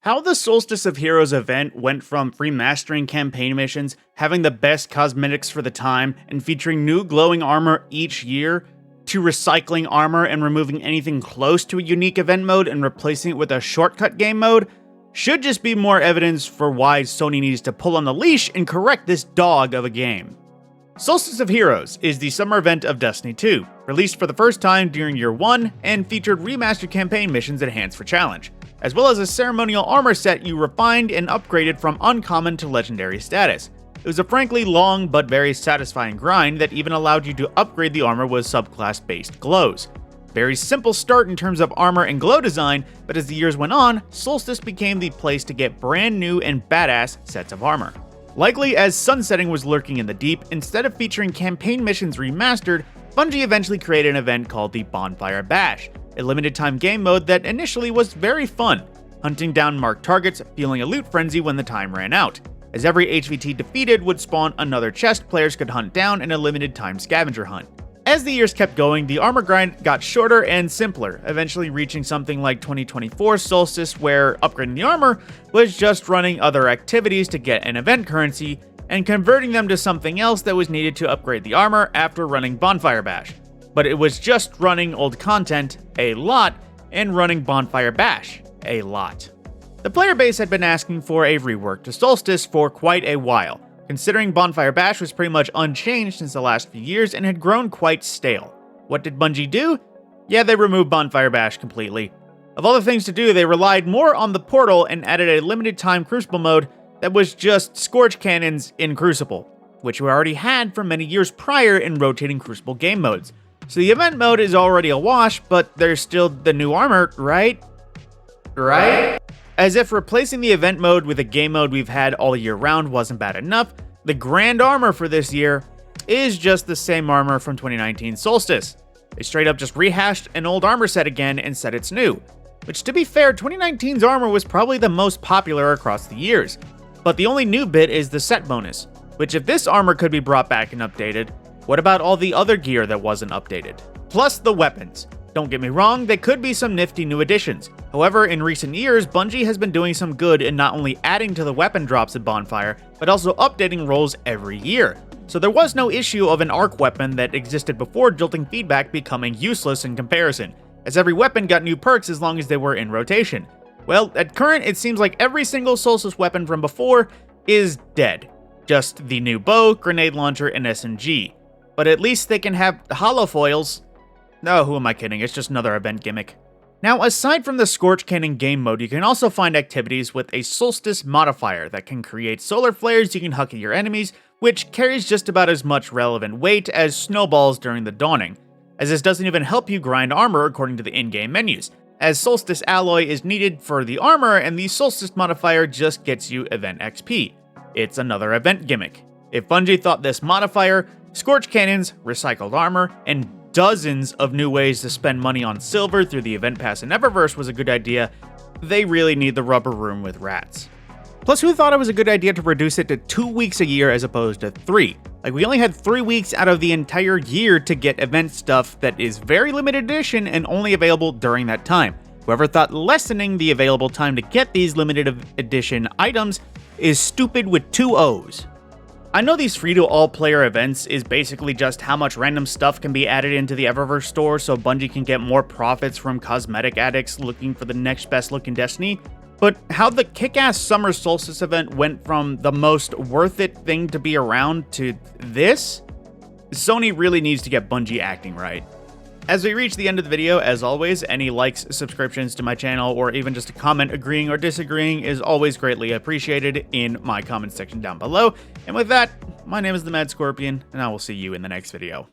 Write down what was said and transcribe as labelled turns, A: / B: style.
A: How the Solstice of Heroes event went from remastering campaign missions, having the best cosmetics for the time, and featuring new glowing armor each year, to recycling armor and removing anything close to a unique event mode and replacing it with a shortcut game mode, should just be more evidence for why Sony needs to pull on the leash and correct this dog of a game. Solstice of Heroes is the summer event of Destiny 2, released for the first time during Year 1 and featured remastered campaign missions enhanced for challenge, as well as a ceremonial armor set you refined and upgraded from uncommon to legendary status. It was a frankly long but very satisfying grind that even allowed you to upgrade the armor with subclass-based glows. Very simple start in terms of armor and glow design, but as the years went on, Solstice became the place to get brand new and badass sets of armor. Likely as sunsetting was lurking in the deep, instead of featuring campaign missions remastered, Bungie eventually created an event called the Bonfire Bash, a limited-time game mode that initially was very fun, hunting down marked targets, fueling a loot frenzy when the time ran out, as every HVT defeated would spawn another chest players could hunt down in a limited-time scavenger hunt. As the years kept going, the armor grind got shorter and simpler, eventually reaching something like 2024 Solstice, where upgrading the armor was just running other activities to get an event currency, and converting them to something else that was needed to upgrade the armor after running Bonfire Bash. But it was just running old content a lot, and running Bonfire Bash a lot. The player base had been asking for a rework to Solstice for quite a while, considering Bonfire Bash was pretty much unchanged since the last few years and had grown quite stale. What did Bungie do? Yeah, they removed Bonfire Bash completely. Of all the things to do, they relied more on the portal and added a limited time crucible mode that was just scorch cannons in Crucible, which we already had for many years prior in rotating Crucible game modes. So the event mode is already a wash, but there's still the new armor, right? As if replacing the event mode with a game mode we've had all year round wasn't bad enough, the grand armor for this year is just the same armor from 2019 Solstice. They straight up just rehashed an old armor set again and said it's new. Which, to be fair, 2019's armor was probably the most popular across the years. But the only new bit is the set bonus, which if this armor could be brought back and updated, what about all the other gear that wasn't updated? Plus the weapons. Don't get me wrong, they could be some nifty new additions. However, in recent years, Bungie has been doing some good in not only adding to the weapon drops at Bonfire, but also updating roles every year. So there was no issue of an arc weapon that existed before jolting feedback becoming useless in comparison, as every weapon got new perks as long as they were in rotation. Well, at current, it seems like every single Solstice weapon from before is dead. Just the new bow, grenade launcher, and SMG. But at least they can have holofoils. No, who am I kidding? It's just another event gimmick. Now, aside from the Scorch Cannon game mode, you can also find activities with a Solstice modifier that can create solar flares you can huck at your enemies, which carries just about as much relevant weight as snowballs during the dawning, as this doesn't even help you grind armor according to the in-game menus, as Solstice alloy is needed for the armor and the Solstice modifier just gets you event XP. It's another event gimmick. If Bungie thought this modifier, Scorch Cannons, recycled armor, and dozens of new ways to spend money on silver through the event pass in Eververse was a good idea, they really need the rubber room with rats. Plus, who thought it was a good idea to reduce it to 2 weeks a year as opposed to 3? Like, we only had 3 weeks out of the entire year to get event stuff that is very limited edition and only available during that time. Whoever thought lessening the available time to get these limited edition items is stupid with 2 O's. I know these free-to-all player events is basically just how much random stuff can be added into the Eververse store so Bungie can get more profits from cosmetic addicts looking for the next best looking Destiny, but how the kick-ass Summer Solstice event went from the most worth it thing to be around to this? Sony really needs to get Bungie acting right. As we reach the end of the video, as always, any likes, subscriptions to my channel, or even just a comment agreeing or disagreeing is always greatly appreciated in my comment section down below. And with that, my name is the Mad Scorpion, and I will see you in the next video.